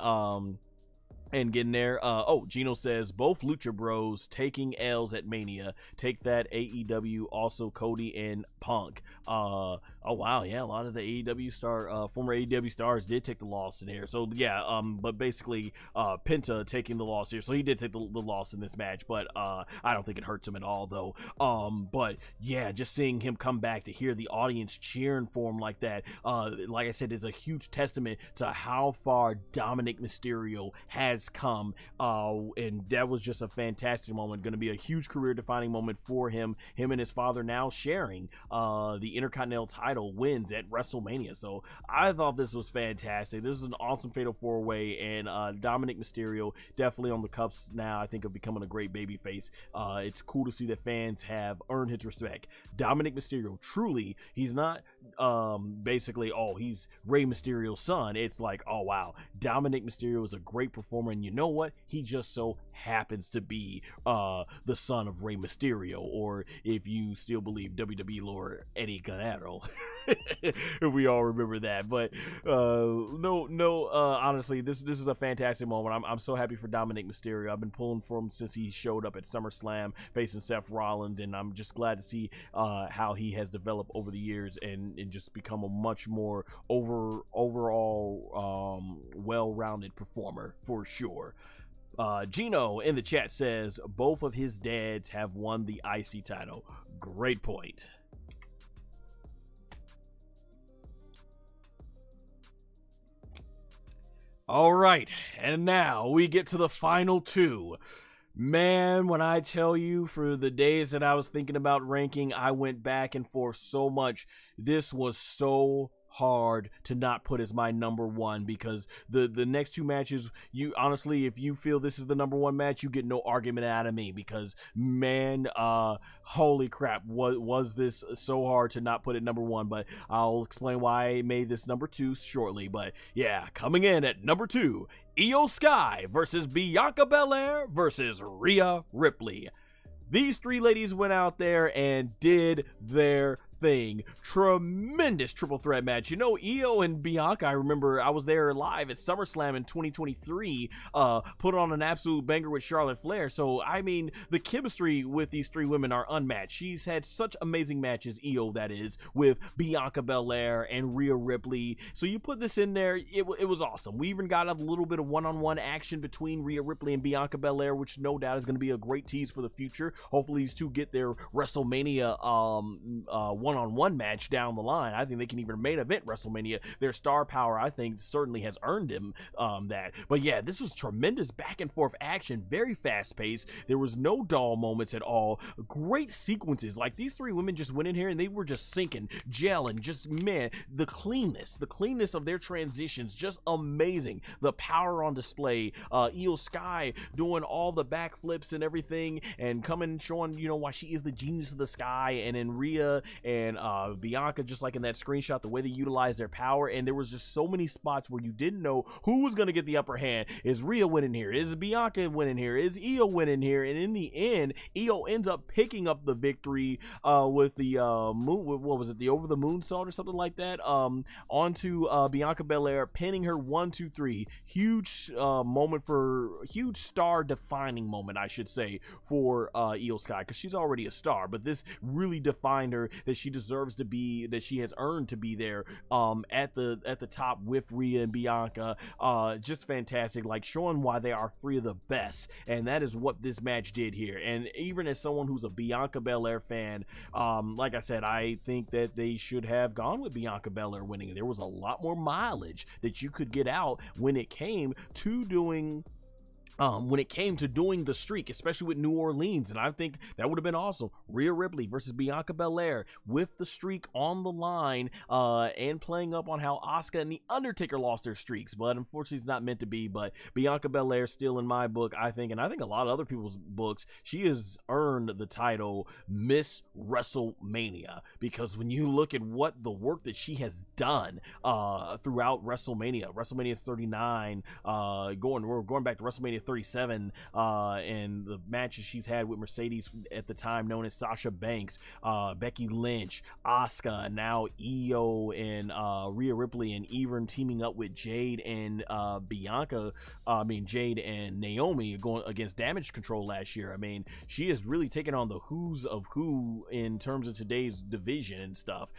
getting there. Oh, Gino says both Lucha Bros taking L's at Mania. Take that, AEW, also Cody and Punk. Oh wow, yeah, a lot of the former AEW stars did take the loss in here. So yeah, but basically Penta taking the loss here. So he did take the loss in this match, but I don't think it hurts him at all though. But yeah, just seeing him come back, to hear the audience cheering for him like that, like I said, is a huge testament to how far Dominic Mysterio has come, and that was just a fantastic moment. Going to be a huge career defining moment for him and his father, now sharing the Intercontinental title wins at WrestleMania. So I thought this was fantastic. This is an awesome fatal 4-way, and Dominic Mysterio definitely on the cups now, I think, of becoming a great babyface. It's cool to see that fans have earned his respect. Dominic Mysterio, truly, he's not basically, oh, he's Rey Mysterio's son. It's like, oh wow, Dominic Mysterio is a great performer, and you know what, he just so happens to be the son of Rey Mysterio, or if you still believe WWE lore, Eddie Guerrero. We all remember that. But honestly, this is a fantastic moment. I'm so happy for Dominic Mysterio. I've been pulling for him since he showed up at SummerSlam facing Seth Rollins, and I'm just glad to see how he has developed over the years and just become a much more overall well-rounded performer for sure. Gino in the chat says both of his dads have won the IC title. Great point. All right, and now we get to the final two. Man, when I tell you, for the days that I was thinking about ranking, I went back and forth so much. This was so hard to not put as my number one, because the next two matches, you honestly, if you feel this is the number one match, you get no argument out of me, because man, holy crap, was this so hard to not put it number one. But I'll explain why I made this number two shortly. But yeah, coming in at number two, Io Sky versus Bianca Belair versus Rhea Ripley. These three ladies went out there and did their thing. Tremendous triple threat match. You know, Io and Bianca, I remember I was there live at SummerSlam in 2023, put on an absolute banger with Charlotte Flair. So I mean, the chemistry with these three women are unmatched. She's had such amazing matches, Io that is, with Bianca Belair and Rhea Ripley. So you put this in there, it was awesome. We even got a little bit of one-on-one action between Rhea Ripley and Bianca Belair, which no doubt is going to be a great tease for the future. Hopefully these two get their WrestleMania one-on-one match down the line. I think they can even main event WrestleMania. Their star power, I think, certainly has earned them that. But yeah, this was tremendous back and forth action, very fast paced. There was no dull moments at all. Great sequences. Like, these three women just went in here and they were just sinking, gelling, just, man, the cleanness of their transitions, just amazing. The power on display. Io Sky doing all the backflips and everything, and coming showing, you know, why she is the genius of the sky. And then Rhea and Bianca, just like in that screenshot, the way they utilized their power. And there was just so many spots where you didn't know who was going to get the upper hand. Is Rhea winning here? Is Bianca winning here? Is Io winning here? And in the end, Io ends up picking up the victory with the moon, what was it, the over the moonsault or something like that, onto Bianca Belair, pinning her 1, 2, 3. Huge moment, for huge star defining moment, I should say, for Io Sky, because she's already a star, but this really defined her, that she deserves to be, that she has earned to be there at the top with Rhea and Bianca. Just fantastic, like showing why they are three of the best, and that is what this match did here. And even as someone who's a Bianca Belair fan, like I said, I think that they should have gone with Bianca Belair winning. There was a lot more mileage that you could get out when it came to doing the streak, especially with New Orleans. And I think that would have been awesome. Rhea Ripley versus Bianca Belair with the streak on the line, and playing up on how Asuka and The Undertaker lost their streaks. But unfortunately, it's not meant to be. But Bianca Belair, still in my book, I think, and I think a lot of other people's books, she has earned the title Miss WrestleMania. Because when you look at what the work that she has done throughout WrestleMania 39, we're going back to WrestleMania 37, and the matches she's had with Mercedes at the time known as Sasha Banks, Becky Lynch, Asuka, now Io and Rhea Ripley, and even teaming up with Jade and Jade and Naomi going against Damage Control last year. I mean, she has really taken on the who's of who in terms of today's division and stuff,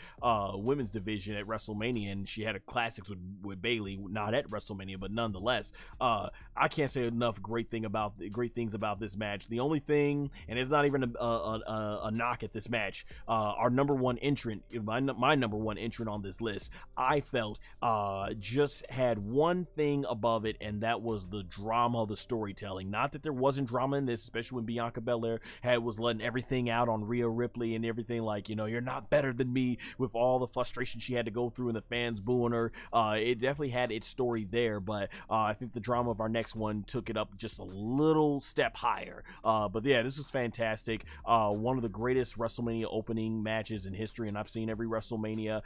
women's division at WrestleMania, and she had a classics with Bayley, not at WrestleMania, but nonetheless, I can't say enough great things about this match. The only thing, and it's not even a knock at this match, our number one entrant, my number one entrant on this list, I felt just had one thing above it, and that was the drama, the storytelling. Not that there wasn't drama in this, especially when Bianca Belair was letting everything out on Rhea Ripley and everything, like, you know, you're not better than me, with all the frustration she had to go through and the fans booing her. It definitely had its story there, but I think the drama of our next one took it up just a little step higher. But yeah, this was fantastic. One of the greatest WrestleMania opening matches in history, and I've seen every WrestleMania.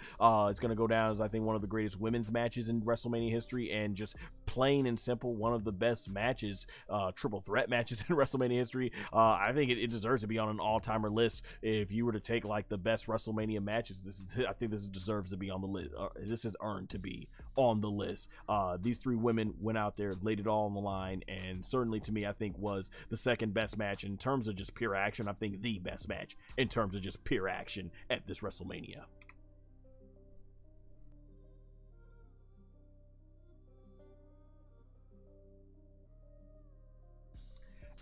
It's going to go down as, I think, one of the greatest women's matches in WrestleMania history, and just plain and simple, one of the best matches, triple threat matches in WrestleMania history. I think it deserves to be on an all-timer list. If you were to take like the best WrestleMania matches, I think this deserves to be on the list. This is earned to be on the list. These three women went out there, laid it all on the line, and certainly to me, I think was the second best match in terms of just pure action. I think the best match in terms of just pure action at this WrestleMania.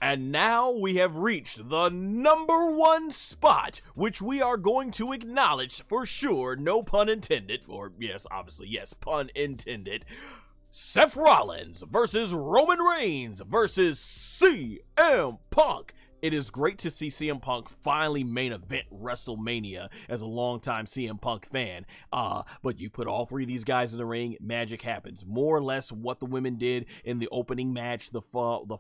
And now we have reached the number one spot, which we are going to acknowledge for sure, no pun intended, or yes, obviously, yes, pun intended. Seth Rollins versus Roman Reigns versus CM Punk. It is great to see CM Punk finally main event WrestleMania as a longtime CM Punk fan. But you put all three of these guys in the ring, magic happens. More or less what the women did in the opening match the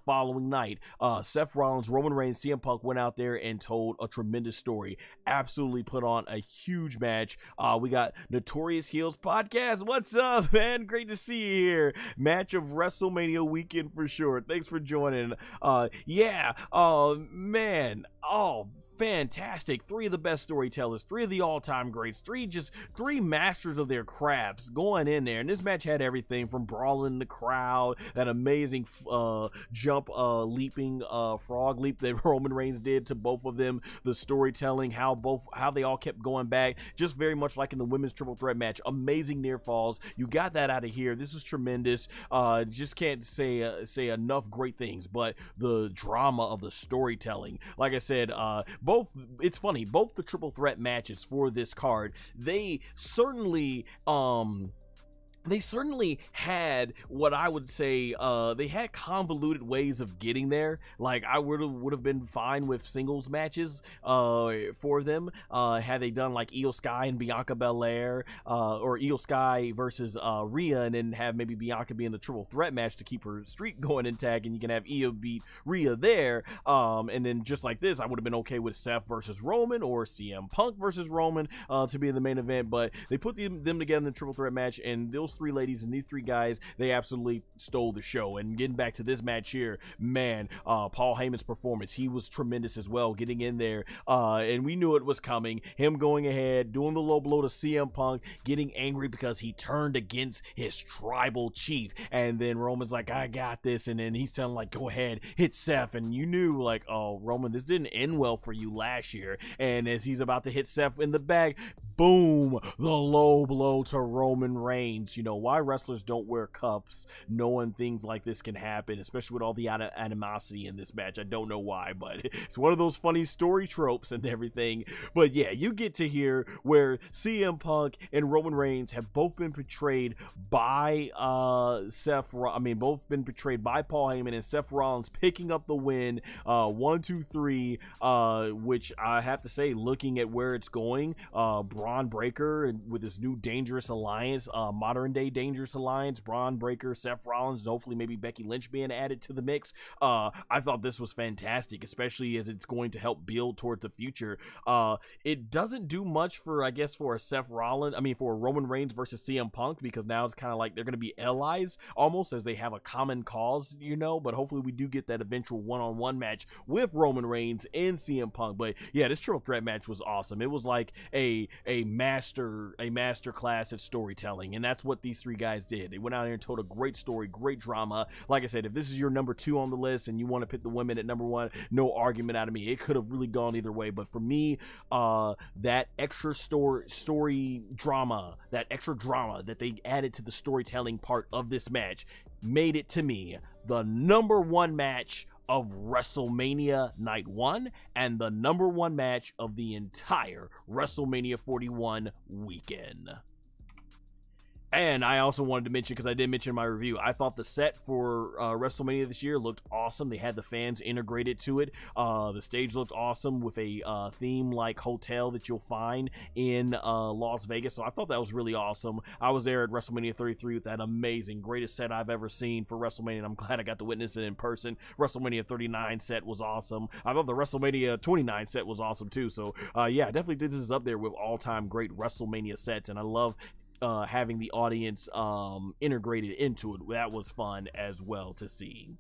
following night. Seth Rollins, Roman Reigns, CM Punk went out there and told a tremendous story. Absolutely put on a huge match. We got Notorious Heels Podcast. What's up, man? Great to see you here. Match of WrestleMania weekend for sure. Thanks for joining. Man, fantastic. Three of the best storytellers, three of the all-time greats, three masters of their crafts going in there. And this match had everything from brawling the crowd, that amazing jump leaping frog leap that Roman Reigns did to both of them, the storytelling, how they all kept going back, just very much like in the women's triple threat match. Amazing near falls. You got that out of here. This is tremendous. Just can't say enough great things, but the drama of the storytelling, like I said, it's funny, both the triple threat matches for this card, they certainly had what I would say, they had convoluted ways of getting there. Like, I would have been fine with singles matches for them, had they done like Io Sky and Bianca Belair, or Io Sky versus Rhea, and then have maybe Bianca be in the triple threat match to keep her streak going in tag, and you can have Io beat Rhea there, and then just like this, I would have been okay with Seth versus Roman or CM Punk versus Roman to be in the main event, but they put them together in the triple threat match, and those three ladies and these three guys, they absolutely stole the show. And getting back to this match here, man, Paul Heyman's performance, he was tremendous as well, getting in there, and we knew it was coming, him going ahead, doing the low blow to CM Punk, getting angry because he turned against his tribal chief, and then Roman's like, I got this, and then he's telling like, go ahead, hit Seth, and you knew like, oh, Roman, this didn't end well for you last year. And as he's about to hit Seth in the back, boom, the low blow to Roman Reigns. You know why wrestlers don't wear cups, knowing things like this can happen, especially with all the animosity in this match. I don't know why, but it's one of those funny story tropes and everything. But yeah, you get to hear where CM Punk and Roman Reigns have both been portrayed by both been portrayed by Paul Heyman, and Seth Rollins picking up the win, 1, 2, 3, which I have to say, looking at where it's going, Braun Breaker with this new Dangerous Alliance, modern day Dangerous Alliance, Braun Breaker, Seth Rollins, and hopefully maybe Becky Lynch being added to the mix. I thought this was fantastic, especially as it's going to help build towards the future. It doesn't do much for, I guess, for Roman Reigns versus CM Punk, because now it's kind of like they're going to be allies almost, as they have a common cause, but hopefully we do get that eventual one-on-one match with Roman Reigns and CM Punk. But yeah, this triple threat match was awesome. It was like a master class at storytelling, and that's what these three guys did. They went out there and told a great story, great drama. Like I said, if this is your number 2 on the list and you want to pick the women at number 1, no argument out of me. It could have really gone either way, but for me, that extra story drama, that extra drama that they added to the storytelling part of this match made it, to me, the number 1 match of WrestleMania Night 1 and the number 1 match of the entire WrestleMania 41 weekend. And I also wanted to mention, because I did mention in my review, I thought the set for WrestleMania this year looked awesome. They had the fans integrated to it. The stage looked awesome with a theme-like hotel that you'll find in Las Vegas. So I thought that was really awesome. I was there at WrestleMania 33 with that amazing, greatest set I've ever seen for WrestleMania, and I'm glad I got to witness it in person. WrestleMania 39 set was awesome. I thought the WrestleMania 29 set was awesome too. So yeah, definitely this is up there with all-time great WrestleMania sets, and I love having the audience integrated into it. That was fun as well to see.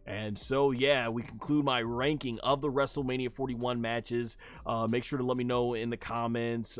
And so, yeah, we conclude my ranking of the WrestleMania 41 matches. Make sure to let me know in the comments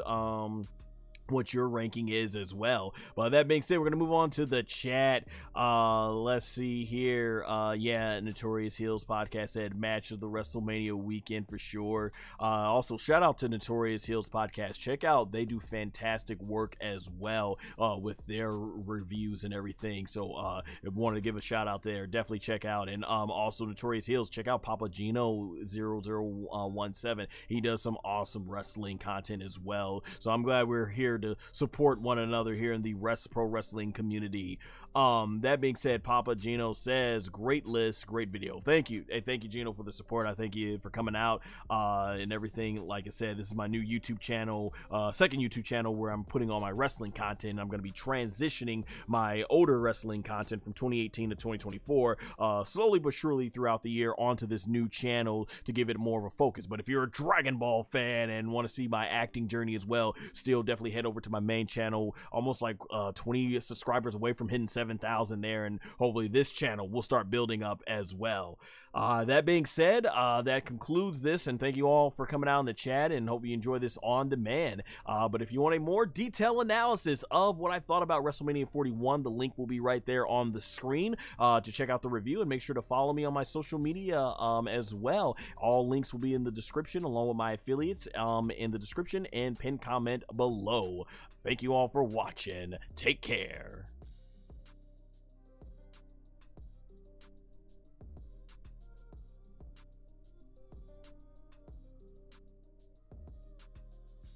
what your ranking is as well. But that being said, we're gonna move on to the chat. Let's see here. Yeah, Notorious Heels podcast said match of the WrestleMania weekend for sure. Also shout out to Notorious Heels podcast. Check out, they do fantastic work as well with their reviews and everything. So I wanted to give a shout out there. Definitely check out. And also Notorious Heels, check out Papa Gino 0017. He does some awesome wrestling content as well. So I'm glad we're here to support one another here in the pro wrestling community. That being said, Papa Gino says, great list, great video. Thank you. Hey, thank you, Gino, for the support. I thank you for coming out and everything. Like I said, this is my new YouTube channel, second YouTube channel where I'm putting all my wrestling content. I'm going to be transitioning my older wrestling content from 2018 to 2024 slowly but surely throughout the year onto this new channel to give it more of a focus. But if you're a Dragon Ball fan and want to see my acting journey as well, still definitely head over to my main channel. Almost like 20 subscribers away from hitting 7,000 there, and hopefully this channel will start building up as well. That being said, that concludes this, and thank you all for coming out in the chat, and hope you enjoy this on demand. But if you want a more detailed analysis of what I thought about WrestleMania 41, the link will be right there on the screen to check out the review, and make sure to follow me on my social media as well. All links will be in the description along with my affiliates in the description and pinned comment below. Thank you all for watching. Take care.